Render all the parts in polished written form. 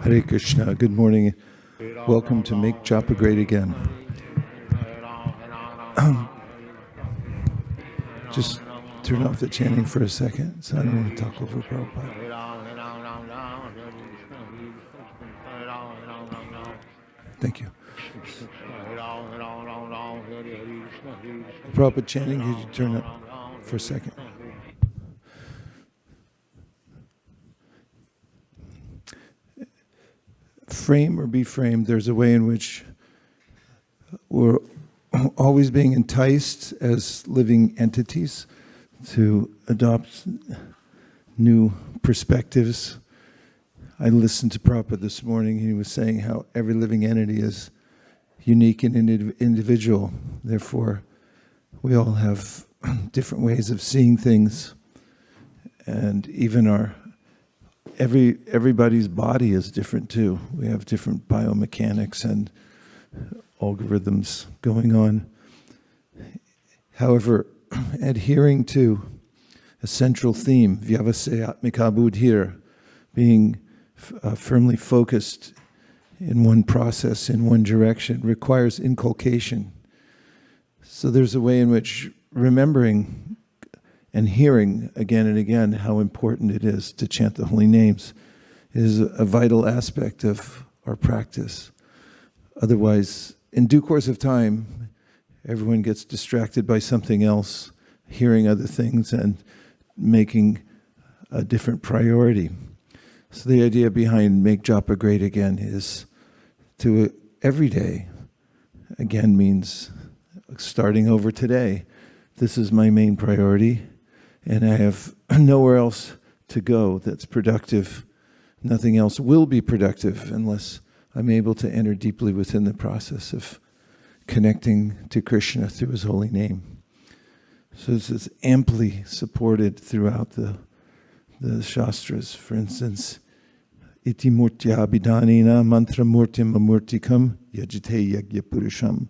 Hare Krishna. Good morning. Welcome to Make Japa Great Again. Just turn off the chanting for a second, so I don't want to talk over Prabhupada. Thank you. Prabhupada chanting, could you turn up for a second? Frame or be framed, there's a way in which we're always being enticed as living entities to adopt new perspectives. I listened to Prabhupada this morning. He was saying how every living entity is unique and individual. Therefore, we all have different ways of seeing things, and even everybody's body is different too. We have different biomechanics and algorithms going on. However, adhering to a central theme, Vyavasayatmika Buddhir, being firmly focused in one process, in one direction, requires inculcation. So there's a way in which remembering and hearing again and again how important it is to chant the holy names is a vital aspect of our practice. Otherwise, in due course of time, everyone gets distracted by something else, hearing other things and making a different priority. So the idea behind Make Japa Great Again is to every day, again means starting over today. This is my main priority, and I have nowhere else to go that's productive. Nothing else will be productive unless I'm able to enter deeply within the process of connecting to Krishna through his holy name. So this is amply supported throughout the Shastras. For instance, Iti murtya abhidanena mantra murtim amurtikam yajite yagya purusham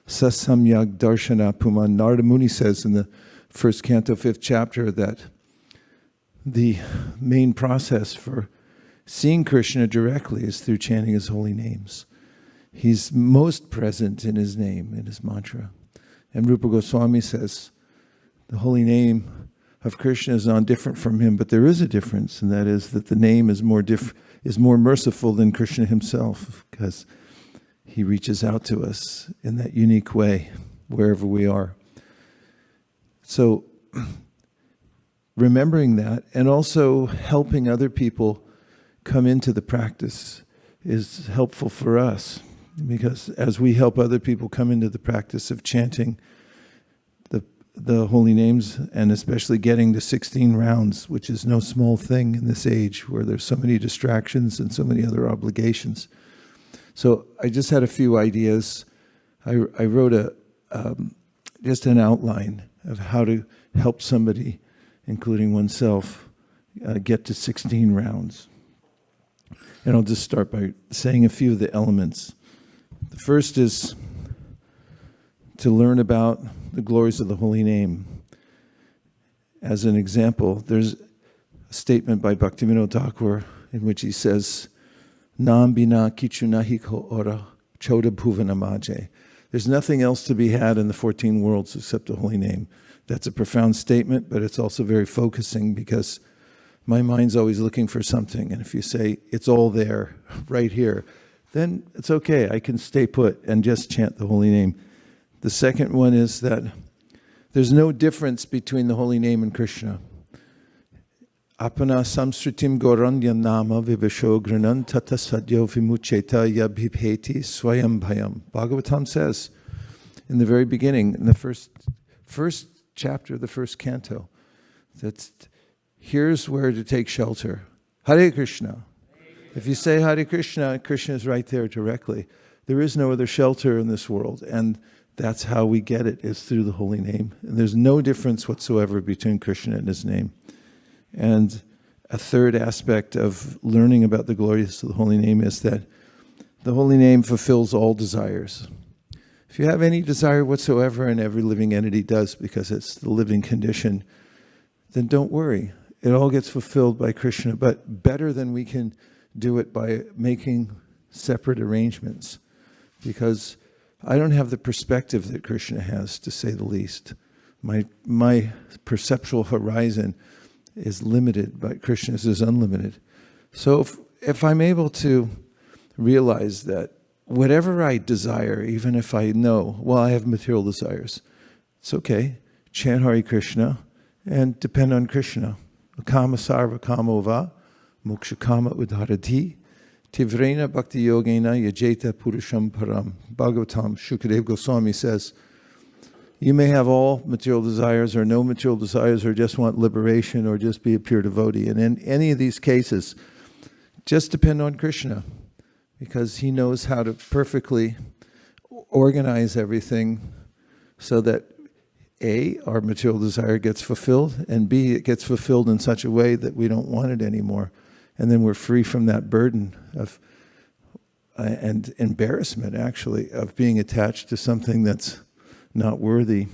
sasamyag darshana puman. Narada Muni says in the first canto, 5th chapter, that the main process for seeing Krishna directly is through chanting his holy names. He's most present in his name, in his mantra. And Rupa Goswami says the holy name of Krishna is not different from him, but there is a difference, and that is that the name is more merciful than Krishna himself, because he reaches out to us in that unique way wherever we are. So remembering that and also helping other people come into the practice is helpful for us, because as we help other people come into the practice of chanting the holy names, and especially getting to 16 rounds, which is no small thing in this age where there's so many distractions and so many other obligations. So I just had a few ideas. I wrote just an outline of how to help somebody, including oneself, get to 16 rounds. And I'll just start by saying a few of the elements. The first is to learn about the glories of the holy name. As an example, there's a statement by Bhaktivinoda Thakur in which he says, Nam bina kichu nahi ko ora choda bhuvana maje. There's nothing else to be had in the 14 worlds except the holy name. That's a profound statement, but it's also very focusing, because my mind's always looking for something. And if you say, it's all there, right here, then it's okay. I can stay put and just chant the holy name. The second one is that there's no difference between the holy name and Krishna. Apana samsritim gorandya nama vivasho granan tata sadyo vimucheta yabhipeti swayam bhayam. Bhagavatam says in the very beginning, in the first chapter of the first canto, that here's where to take shelter. Hare Krishna. If you say Hare Krishna, Krishna is right there directly. There is no other shelter in this world, and that's how we get it, is through the holy name. And there's no difference whatsoever between Krishna and his name. And a third aspect of learning about the glories of the holy name is that the holy name fulfills all desires. If you have any desire whatsoever, and every living entity does because it's the living condition, then don't worry. It all gets fulfilled by Krishna. But better than we can do it by making separate arrangements, because I don't have the perspective that Krishna has, to say the least. My perceptual horizon is limited, but Krishna's is unlimited. So if I'm able to realize that whatever I desire, even if I know, well, I have material desires, it's okay. Chant Hare Krishna and depend on Krishna. Kama sarva kamo va, moksha kama udharati, tivrena bhakti yogena yajeta purusham param. Bhagavatam, Shukadev Goswami says, you may have all material desires or no material desires, or just want liberation, or just be a pure devotee. And in any of these cases, just depend on Krishna, because he knows how to perfectly organize everything so that A, our material desire gets fulfilled, and B, it gets fulfilled in such a way that we don't want it anymore. And then we're free from that burden of and embarrassment, actually, of being attached to something that's not worthy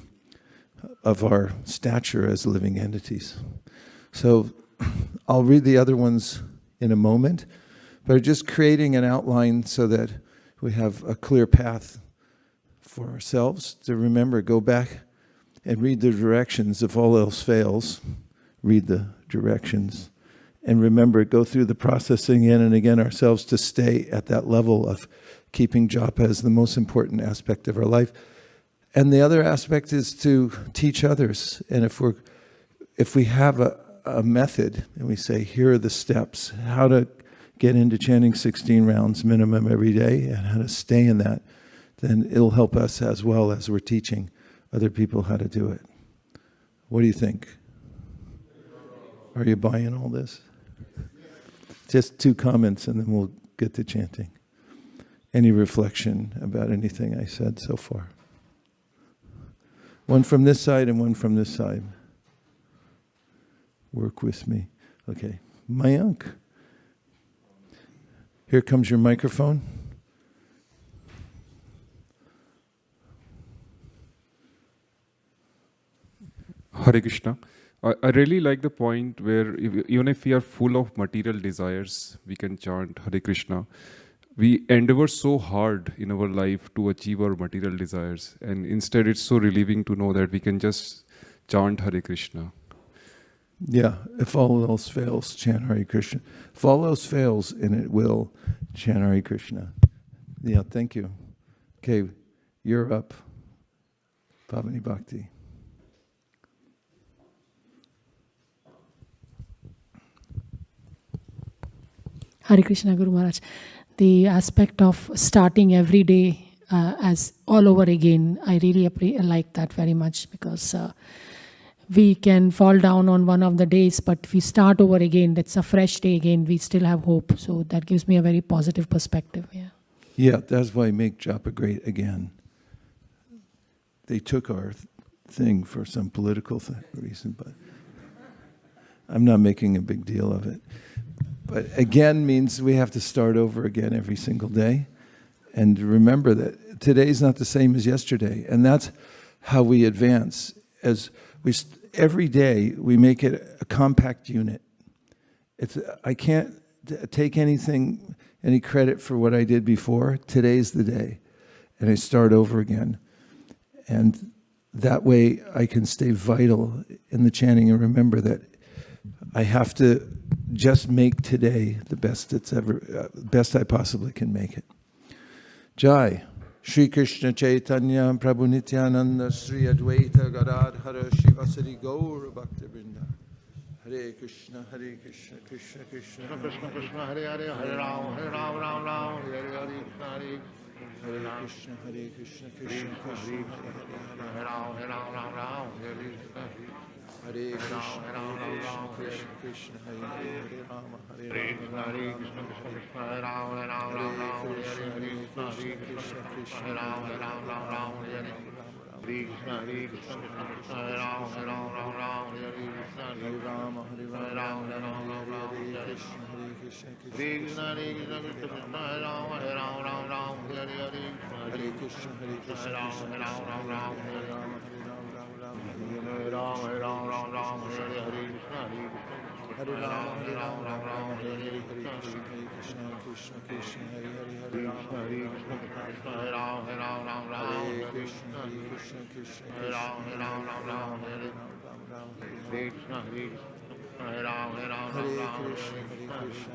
of our stature as living entities. So I'll read the other ones in a moment, but just creating an outline so that we have a clear path for ourselves to remember. Go back and read the directions. If all else fails, read the directions. And remember, go through the processing again and again ourselves to stay at that level of keeping japa as the most important aspect of our life. And the other aspect is to teach others. And if we have a method and we say, here are the steps, how to get into chanting 16 rounds minimum every day and how to stay in that, then it'll help us as well as we're teaching other people how to do it. What do you think? Are you buying all this? Just 2 comments and then we'll get to chanting. Any reflection about anything I said so far? One from this side and one from this side. Work with me. Okay. Mayank. Here comes your microphone. Hare Krishna. I really like the point where even if we are full of material desires, we can chant Hare Krishna. We endeavor so hard in our life to achieve our material desires, and instead it's so relieving to know that we can just chant Hare Krishna. Yeah, if all else fails, chant Hare Krishna. If all else fails, and it will, chant Hare Krishna. Yeah, thank you. Okay, you're up. Bhavani Bhakti. Hare Krishna, Guru Maharaj. The aspect of starting every day as all over again, I really like that very much, because we can fall down on one of the days, but if we start over again, that's a fresh day again, we still have hope. So that gives me a very positive perspective. Yeah, that's why Make Japa Great Again. They took our thing for some political reason, but I'm not making a big deal of it. But again means we have to start over again every single day. And remember that today's not the same as yesterday. And that's how we advance. Every day we make it a compact unit. I can't take any credit for what I did before. Today's the day. And I start over again. And that way I can stay vital in the chanting and remember that I have to just make today the best best I possibly can make it. Jai. Shri Krishna Chaitanya Prabhu Nityananda Sri Advaita Gadadhara Shivasari Gaura Bhakta Vrinda. Hare Krishna, Krishna Krishna, Krishna Krishna, Hare Hare, Hare Ram, Ram Ram, Hare Hare, Hare Krishna, Krishna Krishna, Hare Ram, Ram, Hare Krishna. Hare Krishna, Krishna Krishna, Hare Rama, Hare Rama, Hare Krishna, Krishna Hare Ram, Ram, Hare Krishna, Krishna Hare Ram, Ram, Hare Krishna, Hare Krishna, Hare Ram, Ram, Hare Krishna, Hare Rama, Hare Rama, Hare Krishna, Krishna Krishna, Hare Ram, Ram, Hare Krishna, Hare Krishna, Krishna Ram, Ram, Hare Ram, Hare Ram, Hare Krishna, Hare Krishna, Hare Rama, Hare Rama, Rama Rama, Hare Hare, Hare Krishna, Krishna Krishna, Hare Hare, Hare Rama, Hare Rama, Hare Krishna, Krishna Krishna, Hare Rama, Hare Rama, Hare Rama, Hare Hare. Hare Krishna,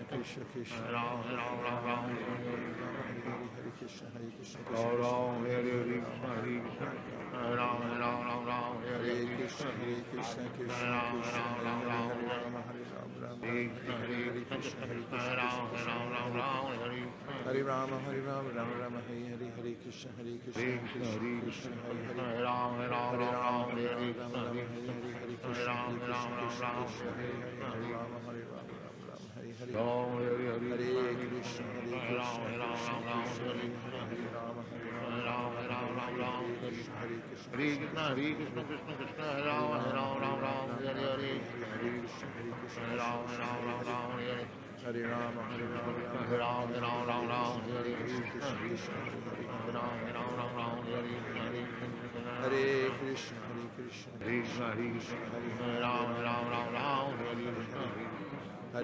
Krishna Krishna, Hare Rama, Hare Krishna, Krishna Krishna, Hare Krishna, Krishna Krishna, Hare Rama, Hare Rama, Hare Krishna, Hare Rama, Hare Rama, Rama Rama, Hare Hare, Hare Krishna, Krishna Krishna, Hare Hare, Hare Rama, Hare Rama, Rama Rama, Hare Hare, Hare Krishna, Krishna Krishna, Hare Hare, Hare Rama, Hare Rama, Hare Hare, Hare Krishna, Krishna Krishna, Hare Rama, Hare Rama, Hare Krishna, Krishna Krishna, Hare Rama, Hare Rama, Hare Hare, Hare Krishna, Krishna Krishna, Hare Rama, Hare Rama, Hare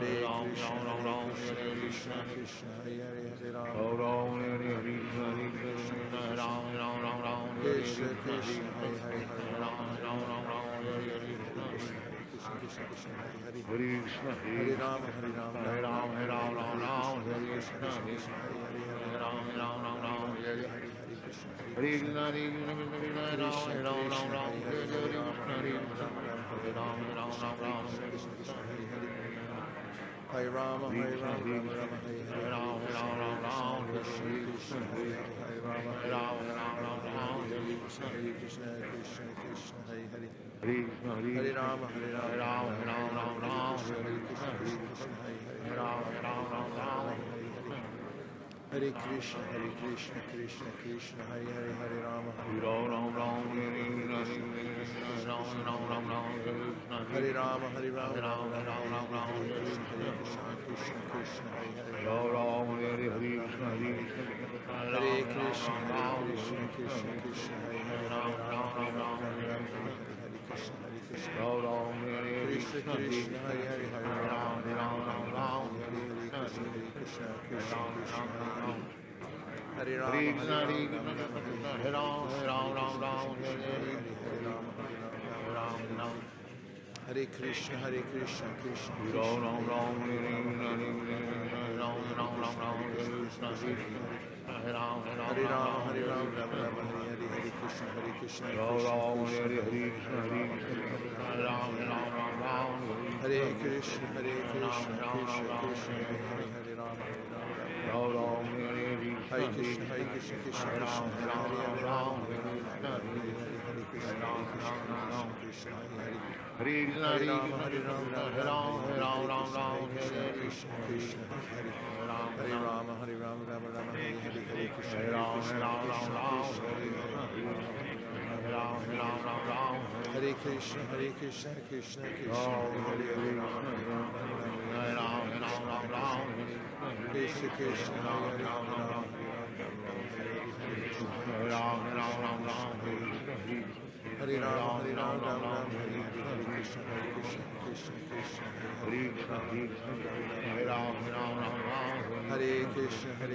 Krishna, Krishna Hare Krishna, Krishna Krishna, Hare Rama, Hare Krishna, Krishna Hare Hare Rama, Krishna Krishna, Hare Hare, Hare Rama, Krishna Krishna, Hare Hare, Hare Rama, Hare Rama, Hare Krishna, Krishna Hare Hare, Hare Rama, Hare Krishna, Hare Krishna, Hare Rama, Hare Rama, Rama Rama, Hare Hare, Krishna Krishna, Hare Hare, Hare Rama, Hare Rama, Hare Krishna, Krishna Krishna, Hare Hare, Hare Rama, Hare Rama, Hare Krishna, Krishna, Hare Hare, Hare Krishna, Krishna Krishna, Hare Hare, Hare Rama, Hare Rama, Hare Rama, Hare Rama, Hare Krishna, Krishna Krishna, Hare Hare, Hare Krishna, Krishna Krishna, Hare Hare, Hare Rama, Hare Rama, Hare Krishna, Krishna Krishna, Hare Hare, Hare Rama, Hare Rama, Hare Krishna, Krishna Krishna, Hare Rama, Hare Rama, Hare Krishna, Krishna Krishna, Hare Rama, Hare Rama, Hare Krishna, Krishna Hare Krishna, Krishna Hare Rama, Hare Krishna, Krishna Krishna, Hare Rama, Hare Krishna, Krishna Hare Rama, Hare Krishna, Krishna Hare Rama, Hare Rama, Rama Rama, Hare Krishna, Krishna Hare Krishna, Krishna Krishna, Hare Rama, Krishna Krishna, Hare Rama, Hare Rama, Rama Rama, Hare Krishna, Krishna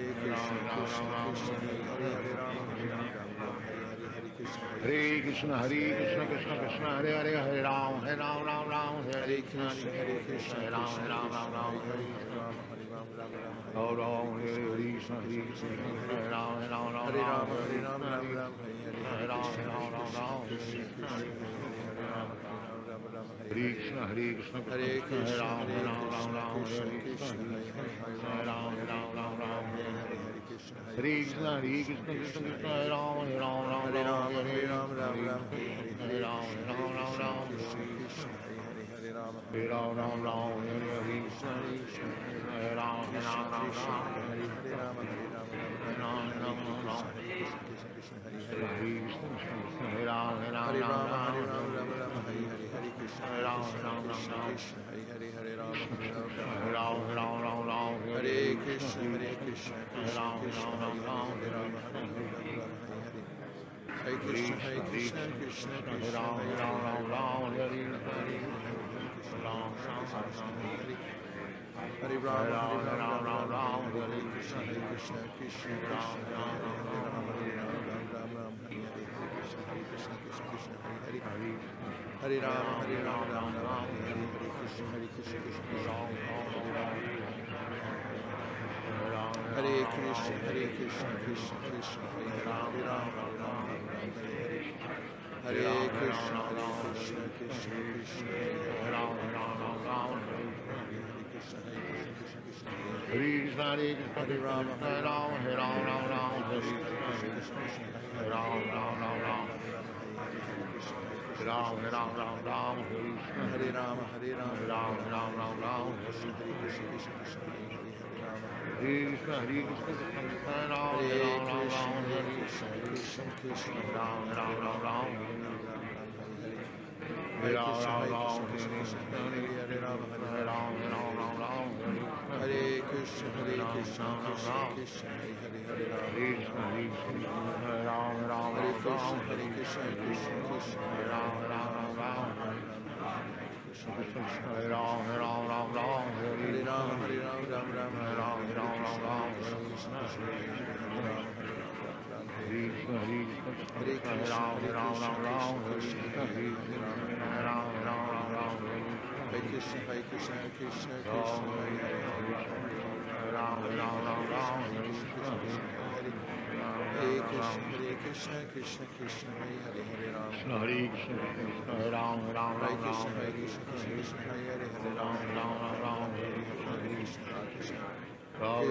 Krishna, Hare Krishna, Krishna Krishna, Hare Rama, Hare Krishna, Krishna Krishna, Hare Ram, Hare Ram, Hare Krishna, Krishna Krishna, Hare Ram, Hare Ram, Hare Krishna, Hare Ram, Hare Ram, Hare Krishna, Krishna, Hare Krishna, Hare Krishna, Krishna, Hare Ram, Hare Ram, Hare Ram, Hare Ram, Hare Ram, Krishna, Hare Ram, Hare Ram, Hare Krishna, Hare Ram, Hare Ram, Hare Hare Krishna, Krishna Krishna, Hare Ram, Hare Hare Rama, Hare Krishna, Krishna Krishna, Hare Ram, Hare Krishna, Krishna Hare Hare, Hare Rama, Ram Ram, Hare Krishna, Krishna Krishna, Hare Krishna, Krishna Krishna, Hare Ram, Hare Krishna, Krishna Krishna, Hare Ram, Hare Rama, Hare Rama, Hare Rama, Hare Ram, Hare Rama, Hare Rama, Hare Krishna, Krishna Krishna, Hare Rama, Hare Krishna, Krishna Krishna, Hare Rama, Hare Rama, Hare Krishna, Krishna Krishna, Hare Rama, Hare Krishna, Hare Ram, Hare Krishna, Krishna Hare Hare Rama, Hare Krishna, Krishna Hare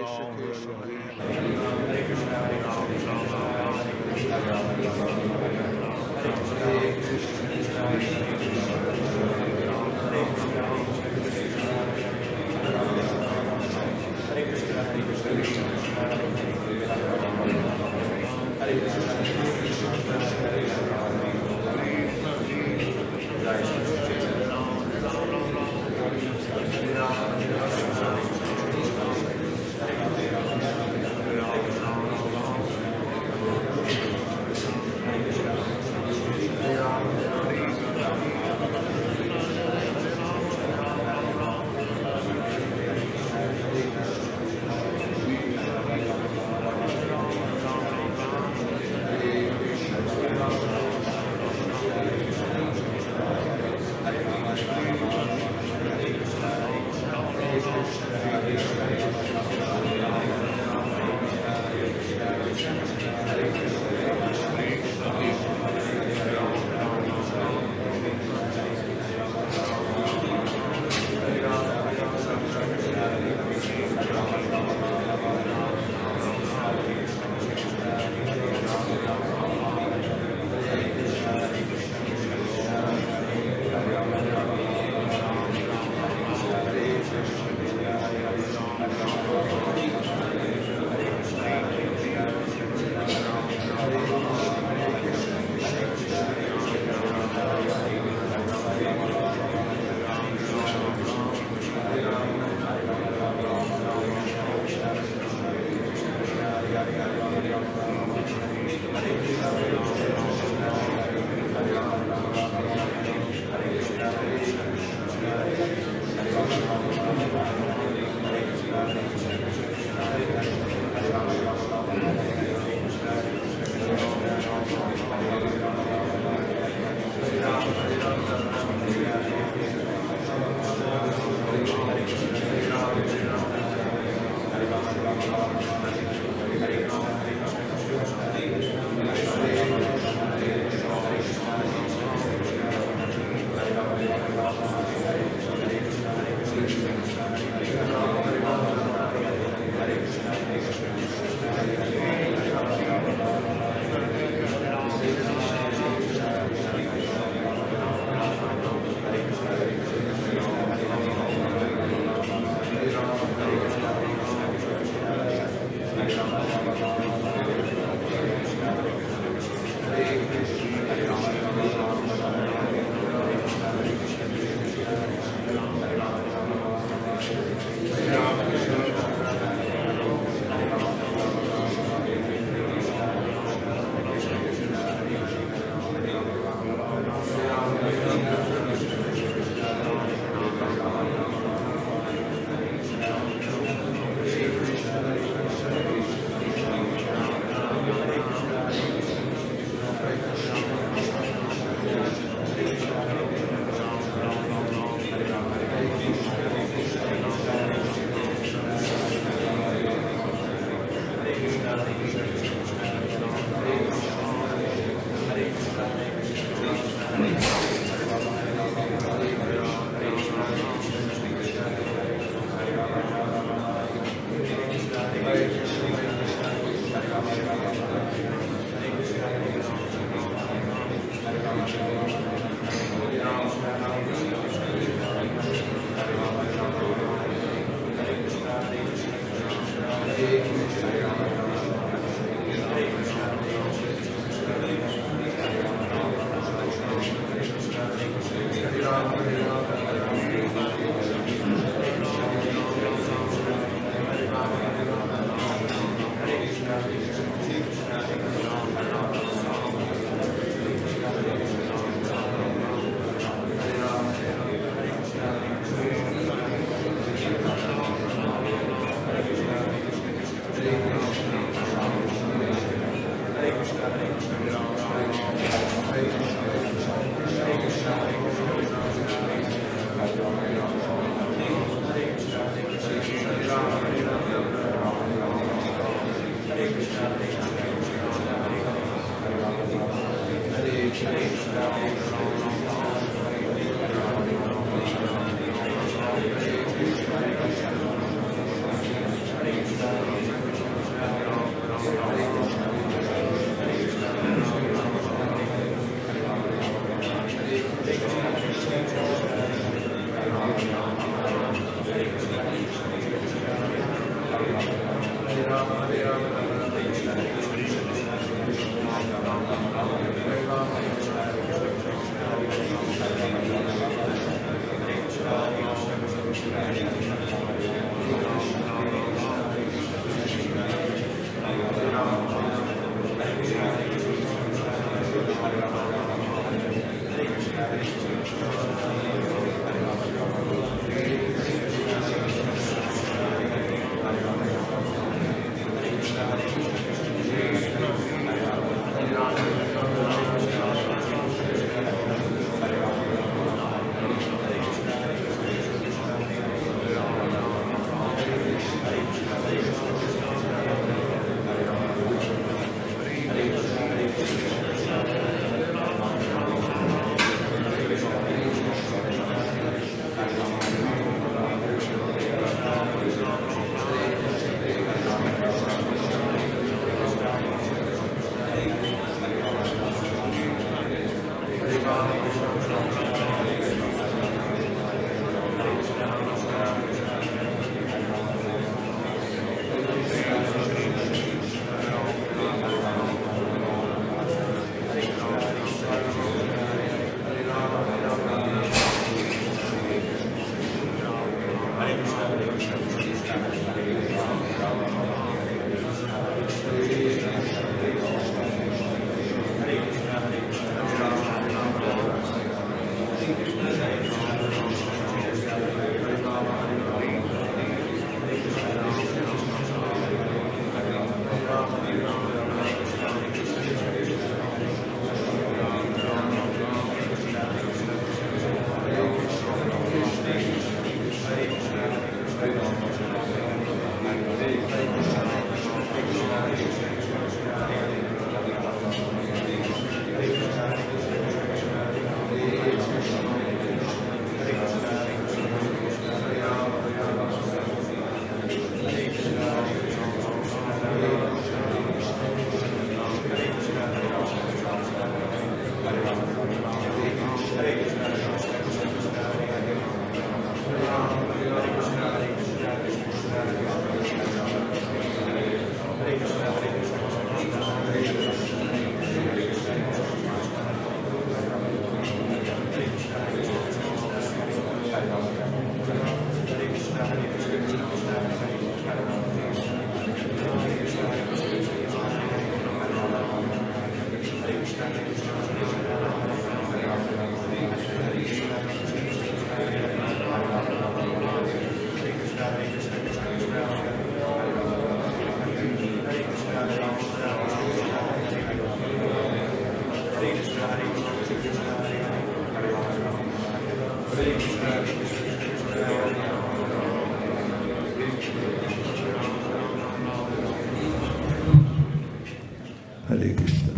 Hare Krishna.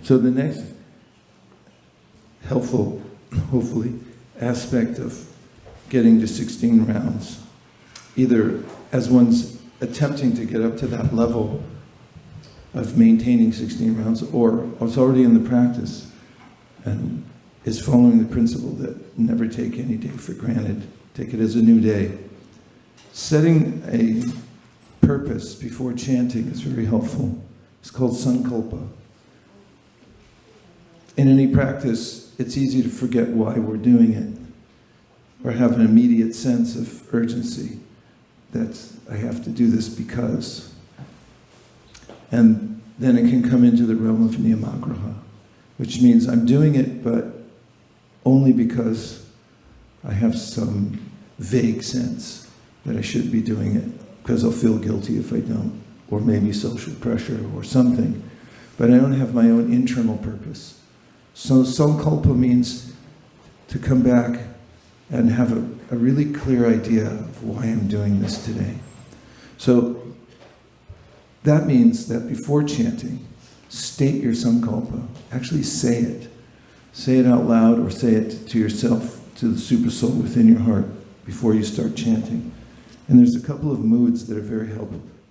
So the next helpful, hopefully, aspect of getting to 16 rounds, either as one's attempting to get up to that level of maintaining 16 rounds, or is already in the practice and is following the principle that never take any day for granted, take it as a new day. Setting a purpose before chanting is very helpful. It's called sankalpa. In any practice, it's easy to forget why we're doing it, or have an immediate sense of urgency that I have to do this because. And then it can come into the realm of niyamagraha, which means I'm doing it, but only because I have some vague sense that I should be doing it, because I'll feel guilty if I don't, or maybe social pressure or something. But I don't have my own internal purpose. So sankalpa means to come back and have a really clear idea of why I'm doing this today. So that means that before chanting, state your sankalpa. Actually say it. Say it out loud, or say it to yourself, to the super soul within your heart before you start chanting. And there's a couple of moods that are very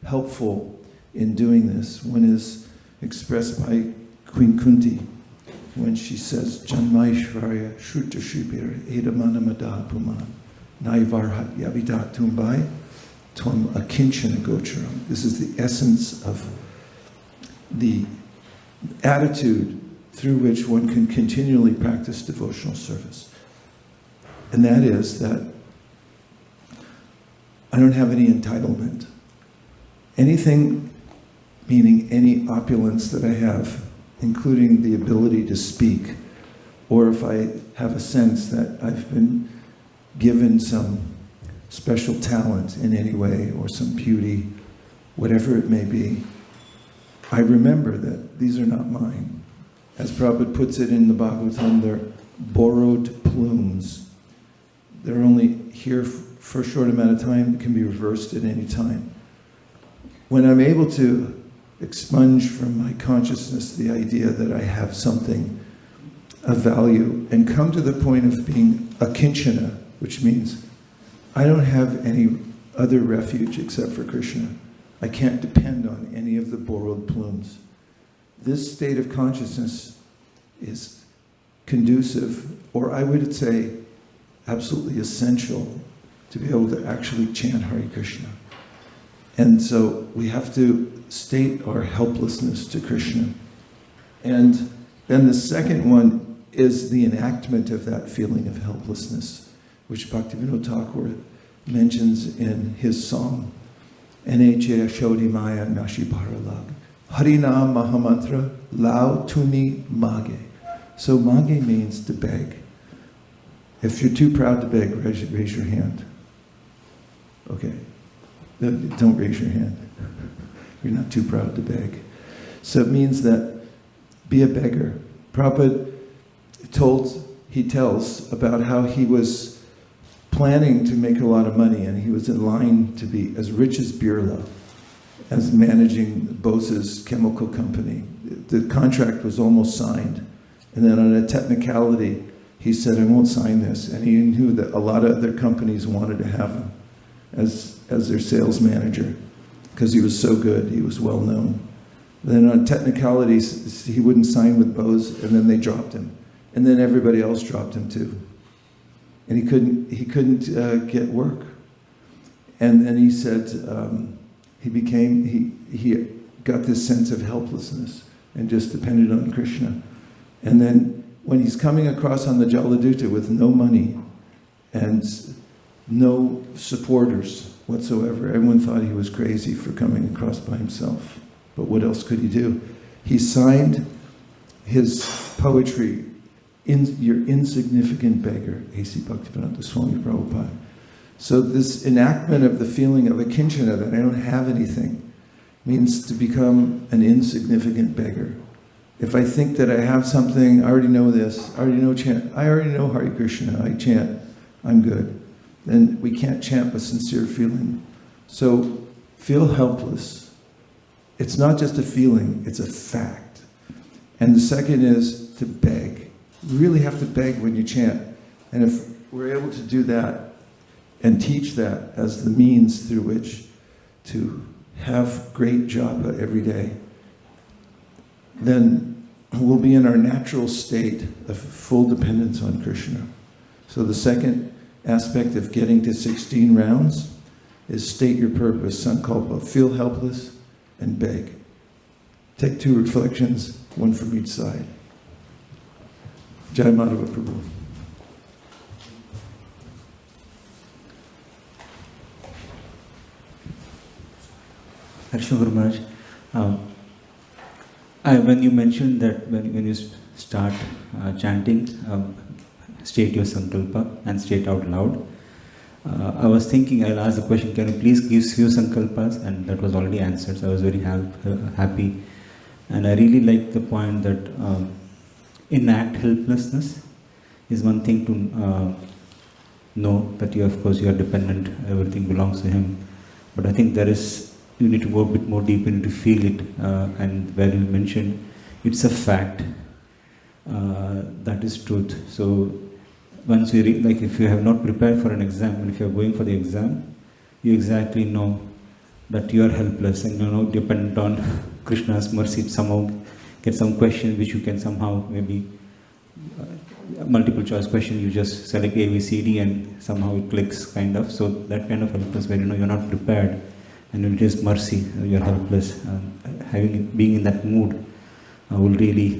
helpful in doing this. One is expressed by Queen Kunti when she says, Janmaishvarya Shruta Shubira Edamanamada Puman Naivarhat Yavidat Tumbai Tvam Akinchana Gocharam. This is the essence of the attitude through which one can continually practice devotional service. And that is that I don't have any entitlement. Anything, meaning any opulence that I have, including the ability to speak, or if I have a sense that I've been given some special talent in any way, or some beauty, whatever it may be, I remember that these are not mine. As Prabhupada puts it in the Bhagavatam, they're borrowed plumes. They're only here for a short amount of time. It can be reversed at any time. When I'm able to expunge from my consciousness the idea that I have something of value and come to the point of being akinchana, which means I don't have any other refuge except for Krishna. I can't depend on any of the borrowed plumes. This state of consciousness is conducive, or I would say absolutely essential, to be able to actually chant Hare Krishna. And so we have to state our helplessness to Krishna. And then the second one is the enactment of that feeling of helplessness, which Bhaktivinoda Thakur mentions in his song, N.H.A. Shodi Maya Nashi Paralag, Harinam Mahamantra Lao Tuni Mage. So Mage means to beg. If you're too proud to beg, raise your hand. Okay. Don't raise your hand. You're not too proud to beg. So it means that be a beggar. Prabhupada tells about how he was planning to make a lot of money, and he was in line to be as rich as Birla, as managing Bose's chemical company. The contract was almost signed. And then on a technicality, he said, I won't sign this. And he knew that a lot of other companies wanted to have him as their sales manager, because he was so good, he was well known. Then on technicalities, he wouldn't sign with Bose, and then they dropped him. And then everybody else dropped him too. And he couldn't get work. And then he said, he got this sense of helplessness and just depended on Krishna. And then when he's coming across on the Jaladuta with no money and no supporters whatsoever, everyone thought he was crazy for coming across by himself. But what else could he do? He signed his poetry, Your Insignificant Beggar, A.C. Bhaktivedanta Swami Prabhupada. So this enactment of the feeling of akinchana, that I don't have anything, means to become an insignificant beggar. If I think that I have something, I already know this, I already know Hare Krishna, I chant, I'm good. Then we can't chant with sincere feeling. So feel helpless it's not just a feeling, it's a fact. And the second is to beg. You really have to beg when you chant. And if we're able to do that and teach that as the means through which to have great japa every day, then we'll be in our natural state of full dependence on Krishna. So the second aspect of getting to 16 rounds is state your purpose, sankalpa, feel helpless, and beg. Take 2 reflections, 1 from each side. Jai Madhava Prabhu. Krishna Guru Maharaj, when you mentioned that when you start chanting, state your sankalpa and state out loud, I was thinking I'll ask the question, can you please give few sankalpas? And that was already answered, so I was very happy. And I really like the point that inact helplessness is one thing to know that you, of course, you are dependent, everything belongs to Him. But I think you need to go a bit more deep into feel it, and where you mentioned it's a fact, that is truth. So once we like if you have not prepared for an exam, and if you are going for the exam, you exactly know that you are helpless and you're not dependent on Krishna's mercy. Somehow get some question which you can somehow maybe multiple choice question, you just select A, B, C, D and somehow it clicks kind of. So that kind of helpless where you're not prepared and it is mercy, you're helpless. Being in that mood will really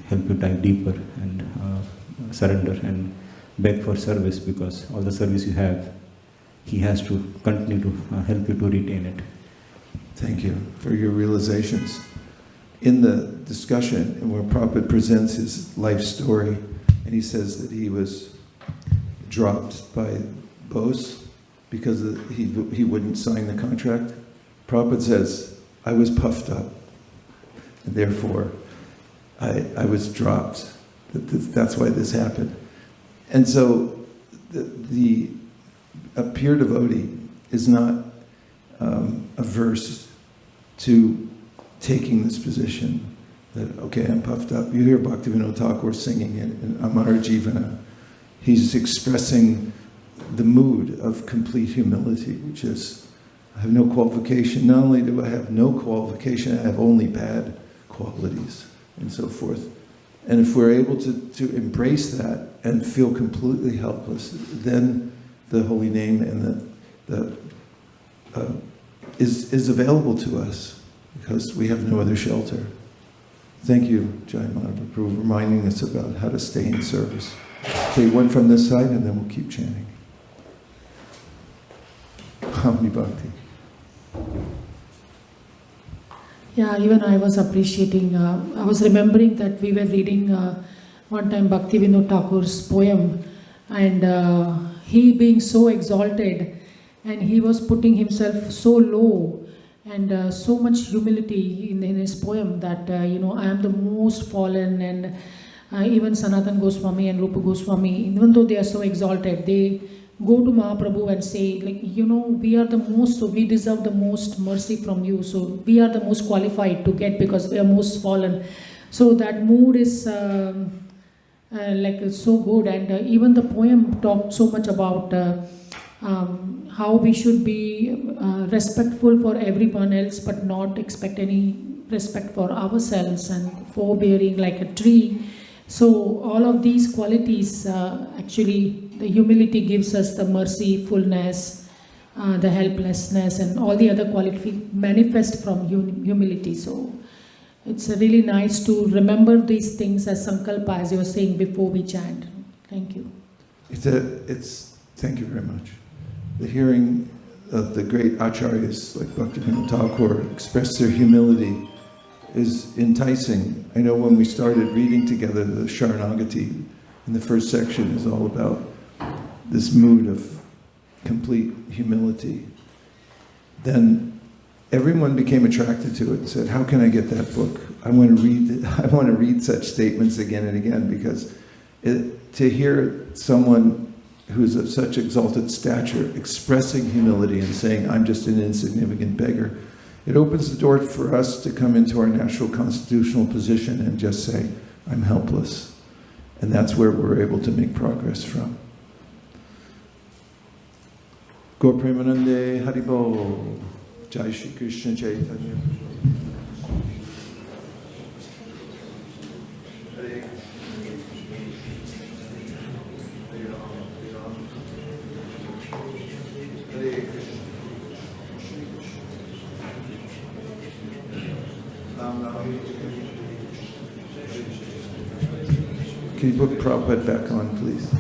help you dive deeper and surrender and beg for service, because all the service you have, He has to continue to help you to retain it. Thank you for your realizations. In the discussion, where Prabhupada presents his life story, and he says that he was dropped by Bose because he wouldn't sign the contract, Prabhupada says, I was puffed up, and therefore I was dropped. That's why this happened. And so a pure devotee is not averse to taking this position that, okay, I'm puffed up. You hear Bhaktivinoda Thakur singing it in Amara Jivana. He's expressing the mood of complete humility, which is, I have no qualification. Not only do I have no qualification, I have only bad qualities, and so forth. And if we're able to embrace that and feel completely helpless, then the holy name and is available to us, because we have no other shelter. Thank you, Jai Madhava, for reminding us about how to stay in service. Take 1 from this side and then we'll keep chanting. Hamni Bhakti. Yeah, even I was appreciating, I was remembering that we were reading one time Bhaktivinoda Thakur's poem, and he being so exalted, and he was putting himself so low, and so much humility in his poem that, I am the most fallen, and even Sanatan Goswami and Rupa Goswami, even though they are so exalted, they go to Mahaprabhu and say, like, we are the most, so we deserve the most mercy from you. So we are the most qualified to get because we are most fallen. So that mood is like so good. And even the poem talked so much about how we should be respectful for everyone else, but not expect any respect for ourselves, and forbearing like a tree. So all of these qualities, actually, the humility gives us the mercifulness, the helplessness, and all the other qualities manifest from humility. So it's really nice to remember these things as sankalpa, as you were saying before we chant. Thank you. Thank you very much. The hearing of the great acharyas like Bhaktivinoda Thakur express their humility is enticing. I know when we started reading together, the Sharanagati in the first section is all about this mood of complete humility. Then everyone became attracted to it and said, how can I get that book? I want to read such statements again and again, because to hear someone who's of such exalted stature expressing humility and saying, I'm just an insignificant beggar, It opens the door for us to come into our natural constitutional position and just say, I'm helpless. And that's where we're able to make progress from. Gaur Premanande Haribol. Jai Shri Krishna Chaitanya. Can you put Prabhupada back on, please?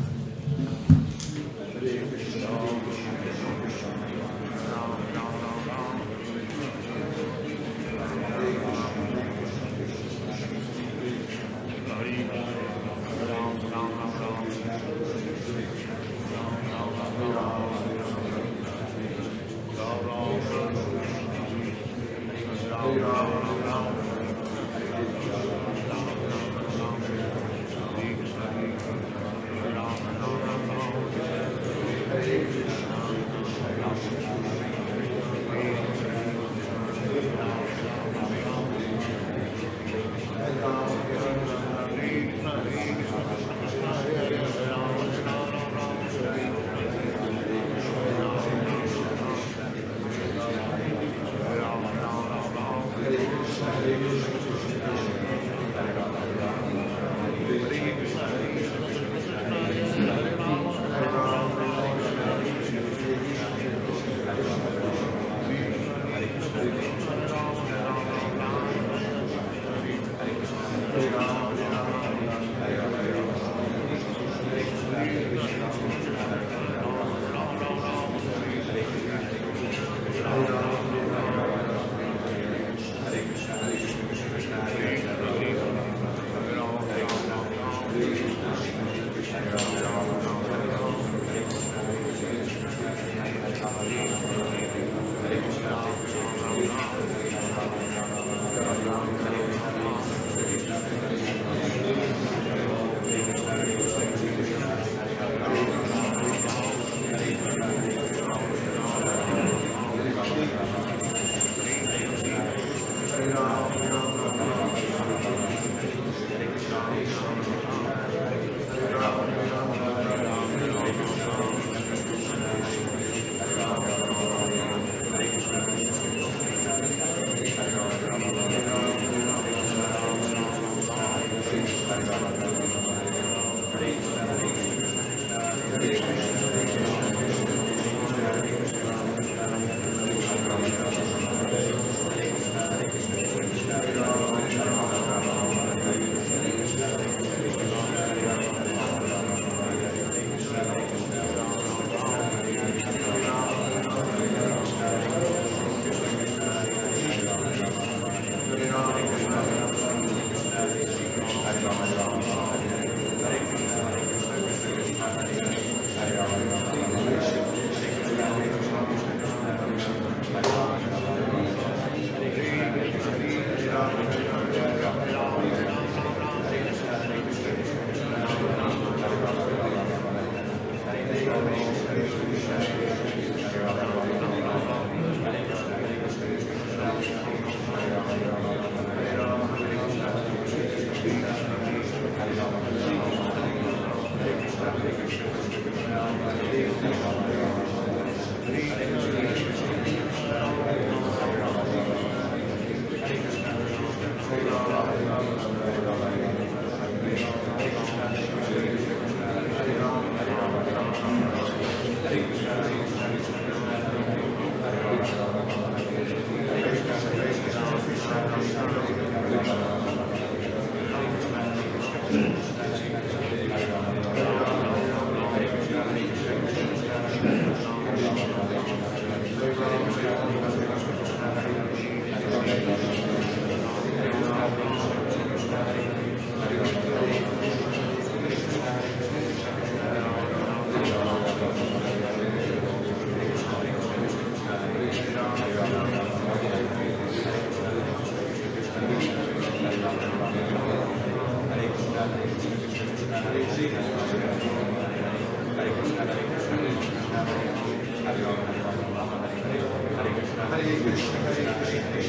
Hare Krishna, Hare Krishna,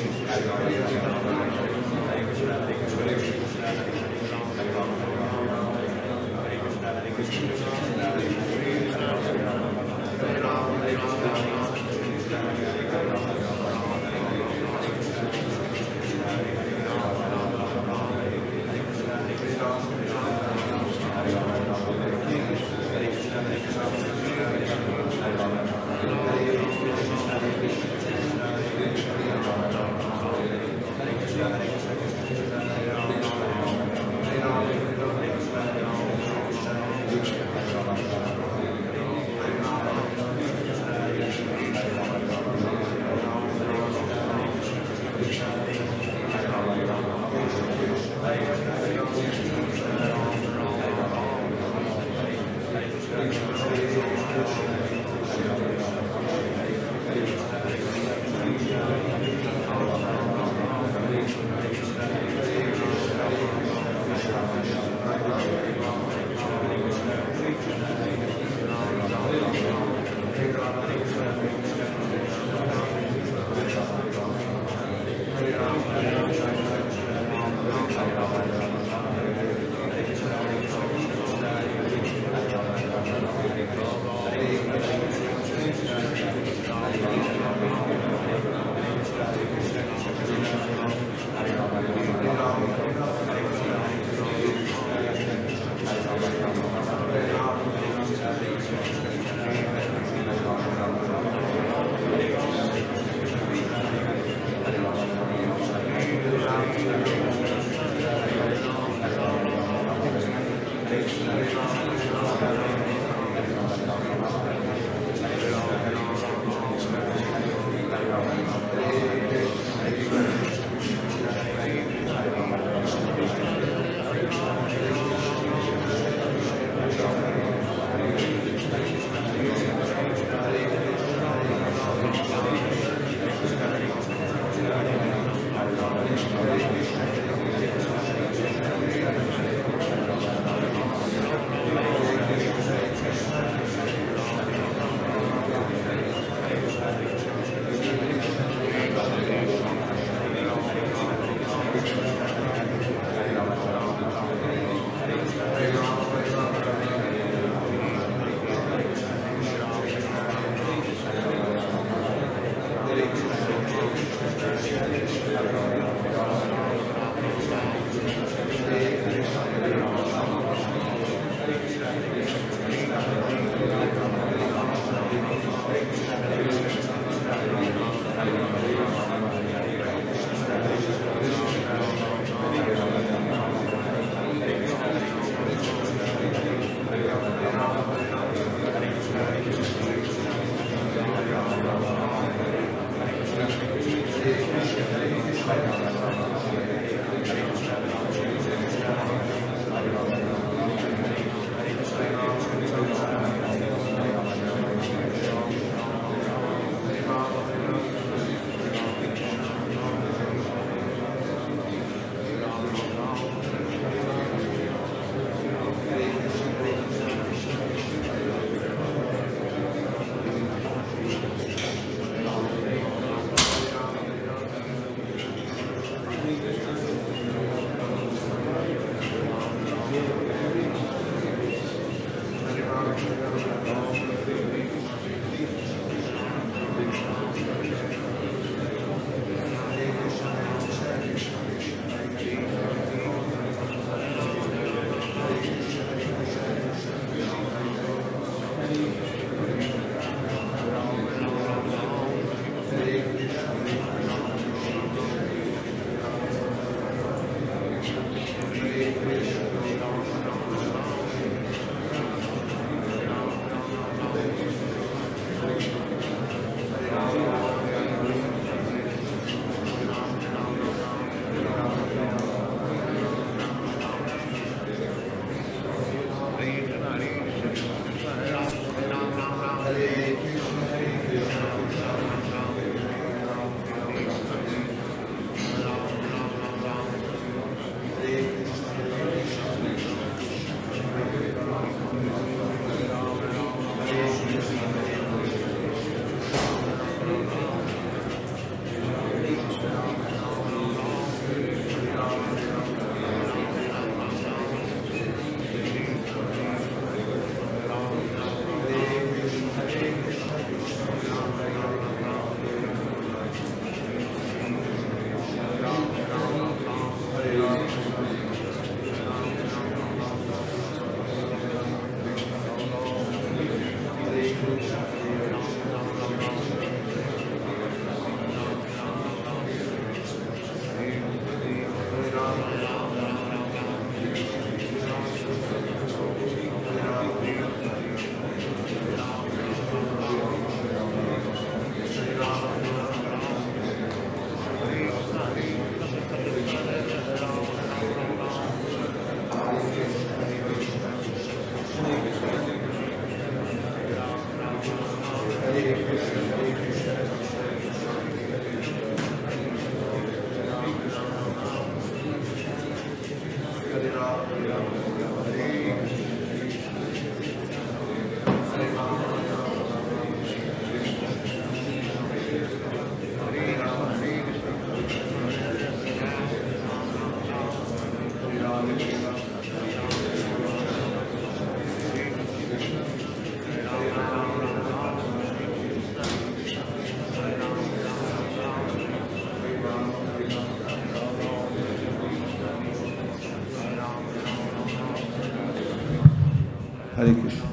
Hare Krishna.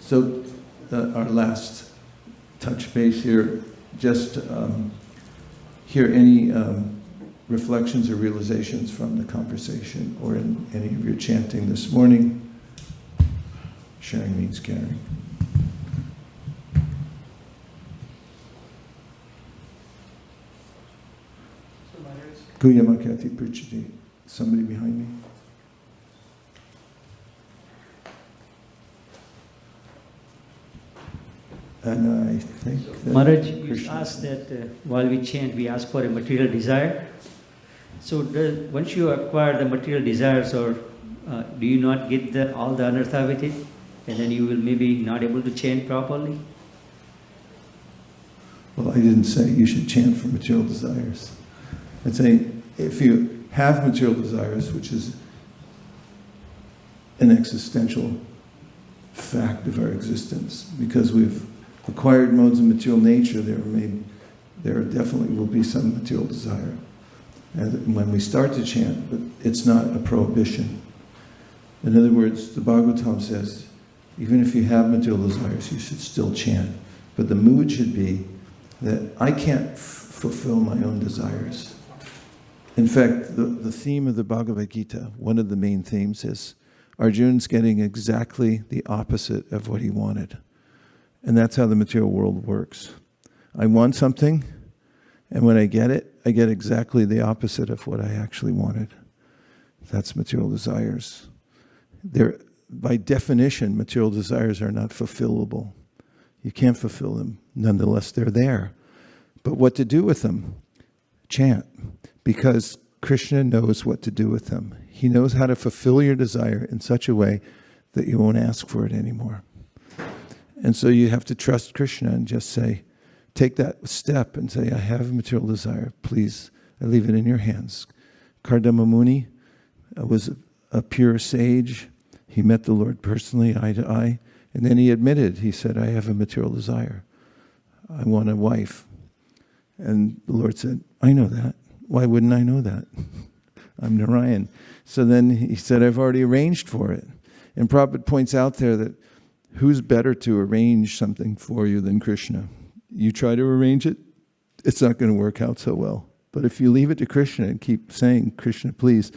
So our last touch base here, just hear any reflections or realizations from the conversation or in any of your chanting this morning. Sharing means caring. Guyamakati Purchati. Somebody behind me? And I think that Maharaj, you Krishna- asked that while we chant, we ask for a material desire. So once you acquire the material desires, or do you not get all the anartha with it? And then you will maybe not able to chant properly? Well, I didn't say you should chant for material desires. I'd say if you have material desires, which is an existential fact of our existence, because we've acquired modes of material nature, there definitely will be some material desire. And when we start to chant, but it's not a prohibition. In other words, the Bhagavatam says, even if you have material desires, you should still chant. But the mood should be that I can't fulfill my own desires. In fact, the theme of the Bhagavad Gita, one of the main themes is Arjuna's getting exactly the opposite of what he wanted. And that's how the material world works. I want something, and when I get it, I get exactly the opposite of what I actually wanted. That's material desires. By definition, material desires are not fulfillable. You can't fulfill them. Nonetheless, they're there. But what to do with them? Chant. Because Krishna knows what to do with them. He knows how to fulfill your desire in such a way that you won't ask for it anymore. And so you have to trust Krishna and just say, take that step and say, I have a material desire. Please, I leave it in your hands. Kardama Muni was a pure sage. He met the Lord personally, eye to eye. And then he admitted, he said, I have a material desire. I want a wife. And the Lord said, I know that. Why wouldn't I know that? I'm Narayan. So then he said, I've already arranged for it. And Prabhupada points out there that who's better to arrange something for you than Krishna? You try to arrange it, it's not going to work out so well. But if you leave it to Krishna and keep saying, Krishna, please,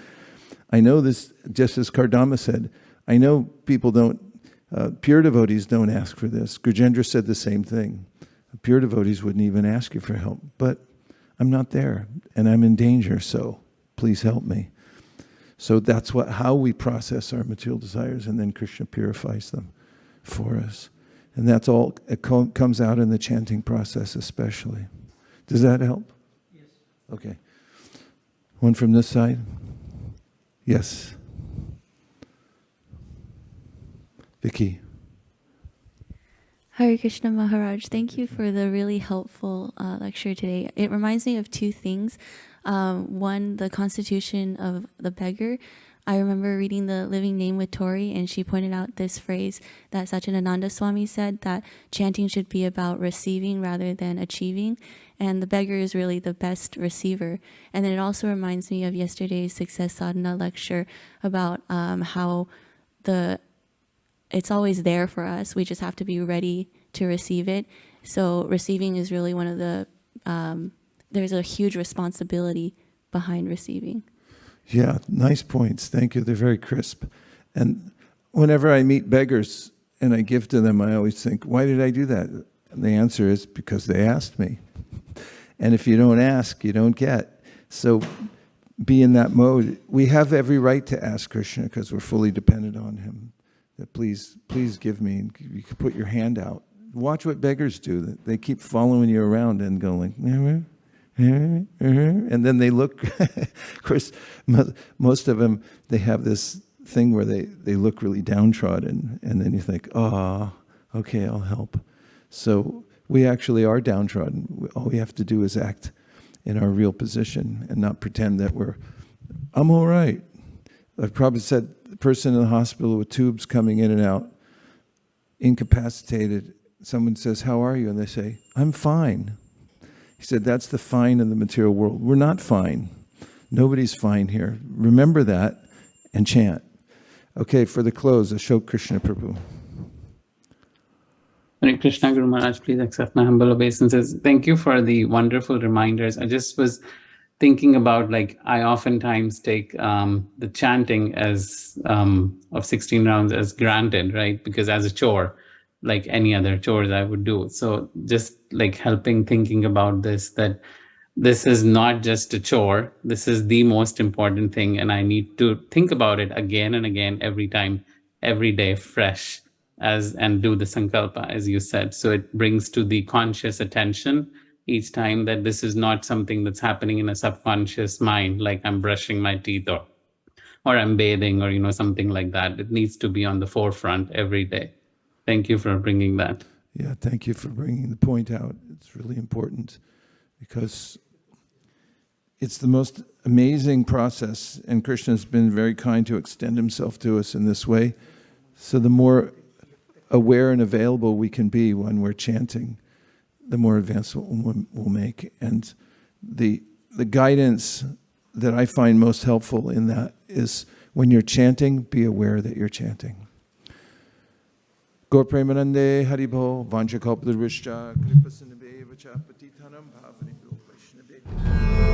I know this, just as Kardama said, I know people don't, pure devotees don't ask for this. Gurjendra said the same thing. Pure devotees wouldn't even ask you for help. But I'm not there, and I'm in danger, so please help me. So that's how we process our material desires, and then Krishna purifies them for us. And that's all, it comes out in the chanting process especially. Does that help? Yes. Okay. One from this side? Yes. Vicky. Hare Krishna Maharaj, thank you for the really helpful lecture today. It reminds me of two things. One, the constitution of the beggar. I remember reading the Living Name with Tori, and she pointed out this phrase that Satchidananda Swami said, that chanting should be about receiving rather than achieving, and the beggar is really the best receiver. And then it also reminds me of yesterday's Success Sadhana lecture about how it's always there for us. We just have to be ready to receive it. So receiving is really one of the, there's a huge responsibility behind receiving. Yeah, nice points. Thank you. They're very crisp. And whenever I meet beggars and I give to them, I always think, why did I do that? And the answer is because they asked me. And if you don't ask, you don't get. So be in that mode. We have every right to ask Krishna because we're fully dependent on him. That please give me, and you can put your hand out. Watch what beggars do. They keep following you around and going, and then they look, of course, most of them, they have this thing where they look really downtrodden, and then you think, oh, okay, I'll help. So we actually are downtrodden. All we have to do is act in our real position and not pretend that I'm all right. I've probably said the person in the hospital with tubes coming in and out, incapacitated, someone says, how are you? And they say, I'm fine. He said, that's the fine in the material world. We're not fine. Nobody's fine here. Remember that and chant. Okay, for the close, Ashok Krishna Prabhu. Hare Krishna, Guru Maharaj, please accept my humble obeisances. Thank you for the wonderful reminders. I just was thinking about, like, I oftentimes take the chanting as of 16 rounds as granted, right? Because as a chore, like any other chores I would do. So just like thinking about this, that this is not just a chore. This is the most important thing. And I need to think about it again and again, every time, every day, fresh, and do the sankalpa, as you said. So it brings to the conscious attention each time that this is not something that's happening in a subconscious mind, like I'm brushing my teeth or I'm bathing or, something like that. It needs to be on the forefront every day. Thank you for bringing that. Yeah, thank you for bringing the point out. It's really important because it's the most amazing process, and Krishna has been very kind to extend himself to us in this way. So the more aware and available we can be when we're chanting, the more advancement we'll make. And the guidance that I find most helpful in that is when you're chanting, be aware that you're chanting. Gaur Premanande Haribho Vanchakalpadrishcha Kripasinabhe Vacha Patitanam Bhavanibho Vaishnabe